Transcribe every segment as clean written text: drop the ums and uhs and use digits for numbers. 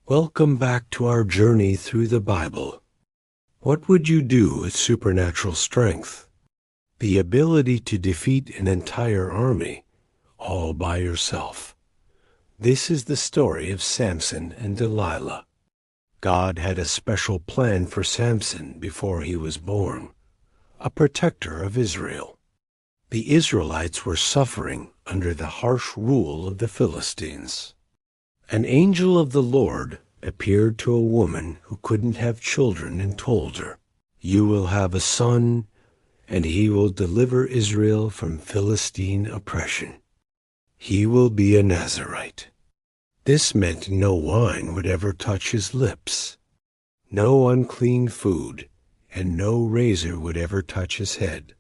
Welcome back to our journey through the Bible. What would you do with supernatural strength? The ability to defeat an entire army, all by yourself. This is the story of Samson and Delilah. God had a special plan for Samson before he was born, a protector of Israel. The Israelites were suffering under the harsh rule of the Philistines. An angel of the Lord appeared to a woman who couldn't have children and told her, "You will have a son, and he will deliver Israel from Philistine oppression. He will be a Nazirite." This meant no wine would ever touch his lips, no unclean food, and no razor would ever touch his head.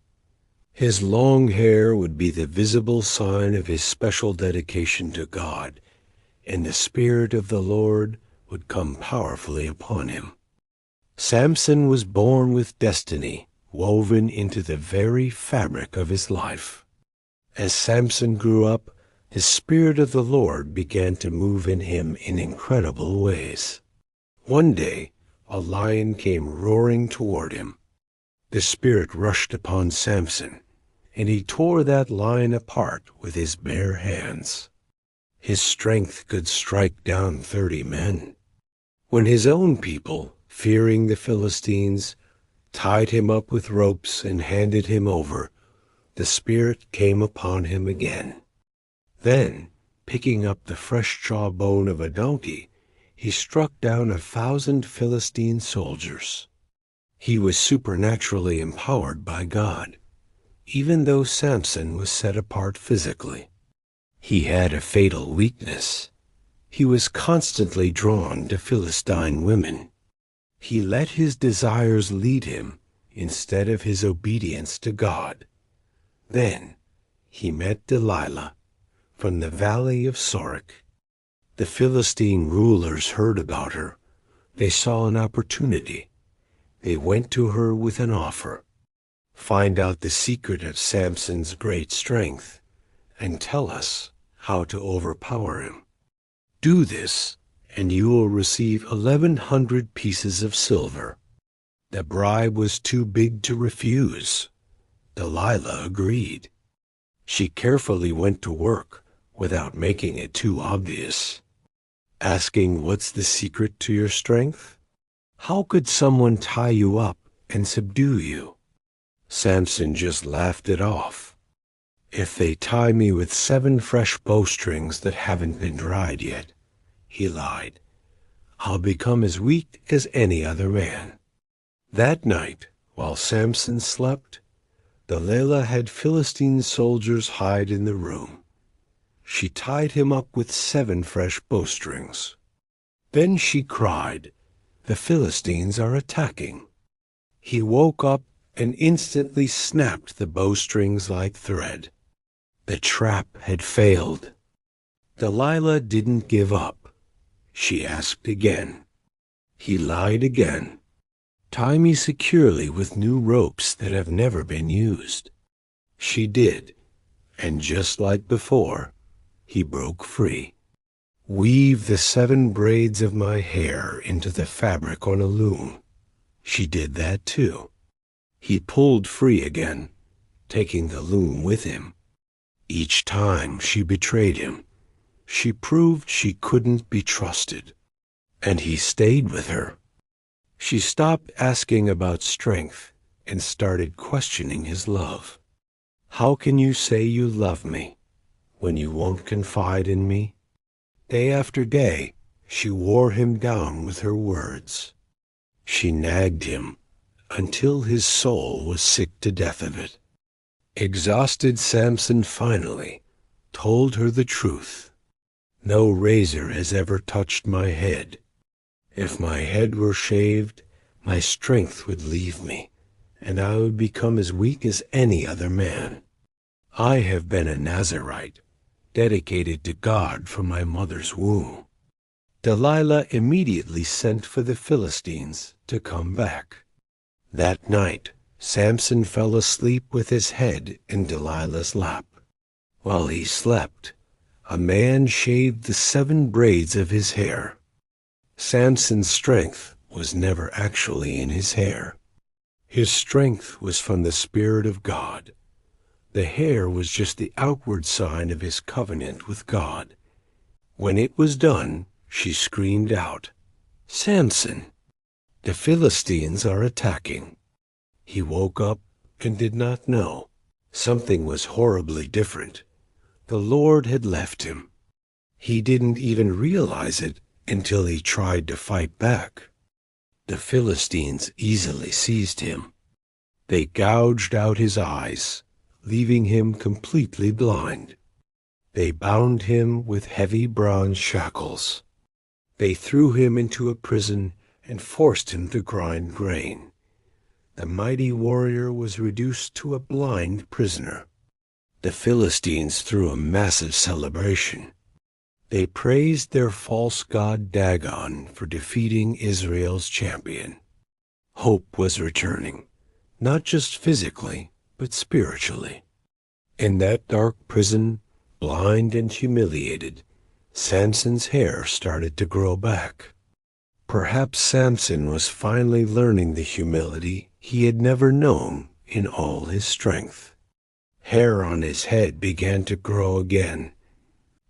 His long hair would be the visible sign of his special dedication to God, and the Spirit of the Lord would come powerfully upon him. Samson was born with destiny woven into the very fabric of his life. As Samson grew up, the Spirit of the Lord began to move in him in incredible ways. One day, a lion came roaring toward him. The Spirit rushed upon Samson, and he tore that lion apart with his bare hands. His strength could strike down 30 men. When his own people, fearing the Philistines, tied him up with ropes and handed him over, the Spirit came upon him again. Then, picking up the fresh jawbone of a donkey, he struck down 1,000 Philistine soldiers. He was supernaturally empowered by God, even though Samson was set apart physically. He had a fatal weakness. He was constantly drawn to Philistine women. He let his desires lead him instead of his obedience to God. Then he met Delilah from the valley of Sorek. The Philistine rulers heard about her. They saw an opportunity. They went to her with an offer. "Find out the secret of Samson's great strength and tell us how to overpower him. Do this, and you will receive 1,100 pieces of silver." The bribe was too big to refuse. Delilah agreed. She carefully went to work without making it too obvious, asking, "What's the secret to your strength? How could someone tie you up and subdue you?" Samson just laughed it off. "If they tie me with 7 fresh bowstrings that haven't been dried yet," he lied, "I'll become as weak as any other man." That night, while Samson slept, Delilah had Philistine soldiers hide in the room. She tied him up with 7 fresh bowstrings. Then she cried, "The Philistines are attacking." He woke up and instantly snapped the bowstrings like thread. The trap had failed. Delilah didn't give up. She asked again. He lied again. "Tie me securely with new ropes that have never been used." She did, and just like before, he broke free. "Weave the 7 braids of my hair into the fabric on a loom." She did that too. He pulled free again, taking the loom with him. Each time she betrayed him. She proved she couldn't be trusted, and he stayed with her. She stopped asking about strength and started questioning his love. "How can you say you love me when you won't confide in me?" Day after day, she wore him down with her words. She nagged him until his soul was sick to death of it. Exhausted, Samson finally told her the truth. "No razor has ever touched my head. If my head were shaved, my strength would leave me, and I would become as weak as any other man. I have been a Nazirite, dedicated to God from my mother's womb." Delilah immediately sent for the Philistines to come back. That night, Samson fell asleep with his head in Delilah's lap. While he slept, a man shaved the 7 braids of his hair. Samson's strength was never actually in his hair. His strength was from the Spirit of God. The hair was just the outward sign of his covenant with God. When it was done, she screamed out, "Samson, the Philistines are attacking." He woke up and did not know. Something was horribly different. The Lord had left him. He didn't even realize it until he tried to fight back. The Philistines easily seized him. They gouged out his eyes, leaving him completely blind. They bound him with heavy bronze shackles. They threw him into a prison and forced him to grind grain. The mighty warrior was reduced to a blind prisoner. The Philistines threw a massive celebration. They praised their false god Dagon for defeating Israel's champion. Hope was returning, not just physically, but spiritually. In that dark prison, blind and humiliated, Samson's hair started to grow back. Perhaps Samson was finally learning the humility he had never known in all his strength. Hair on his head began to grow again.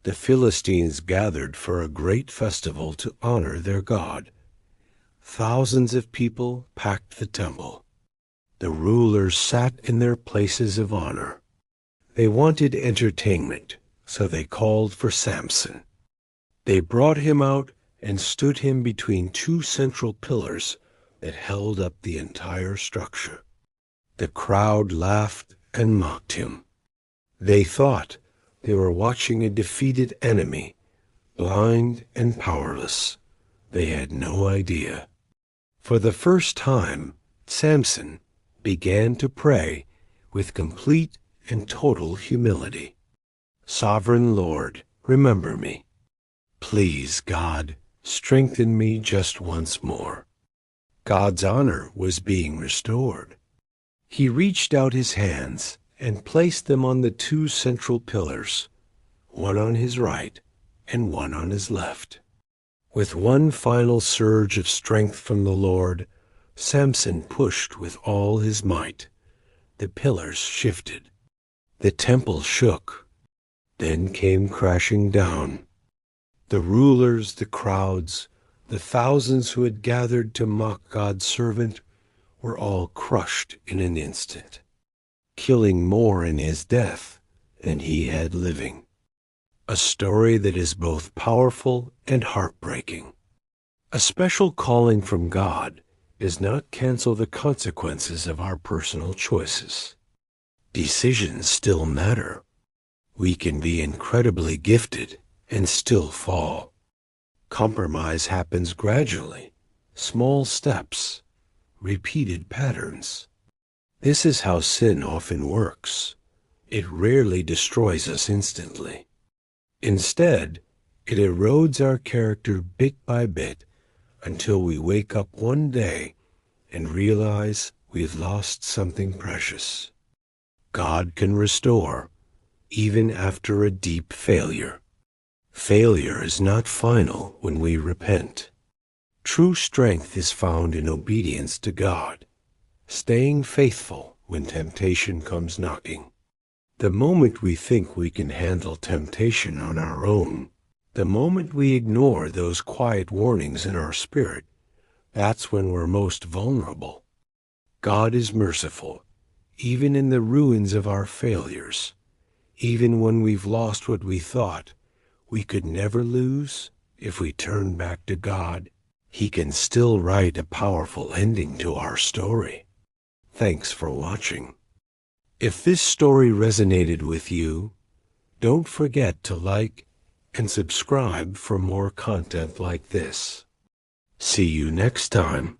The Philistines gathered for a great festival to honor their god. Thousands of people packed the temple. The rulers sat in their places of honor. They wanted entertainment, so they called for Samson. They brought him out and stood him between two central pillars that held up the entire structure. The crowd laughed and mocked him. They thought they were watching a defeated enemy, blind and powerless. They had no idea. For the first time, Samson began to pray with complete and total humility. "Sovereign Lord, remember me. Please, God, strengthen me just once more." God's honor was being restored. He reached out his hands and placed them on the two central pillars, one on his right and one on his left. With one final surge of strength from the Lord, Samson pushed with all his might. The pillars shifted. The temple shook, then came crashing down. The rulers, the crowds, the thousands who had gathered to mock God's servant were all crushed in an instant, killing more in his death than he had living. A story that is both powerful and heartbreaking. A special calling from God does not cancel the consequences of our personal choices. Decisions still matter. We can be incredibly gifted and still fall. Compromise happens gradually, small steps, repeated patterns. This is how sin often works. It rarely destroys us instantly. Instead, it erodes our character bit by bit until we wake up one day and realize we've lost something precious. God can restore, even after a deep failure. Failure is not final when we repent. True strength is found in obedience to God, staying faithful when temptation comes knocking. The moment we think we can handle temptation on our own, the moment we ignore those quiet warnings in our spirit, that's when we're most vulnerable. God is merciful, even in the ruins of our failures, even when we've lost what we thought we could never lose. If we turn back to God, He can still write a powerful ending to our story. Thanks for watching. If this story resonated with you, don't forget to like and subscribe for more content like this. See you next time.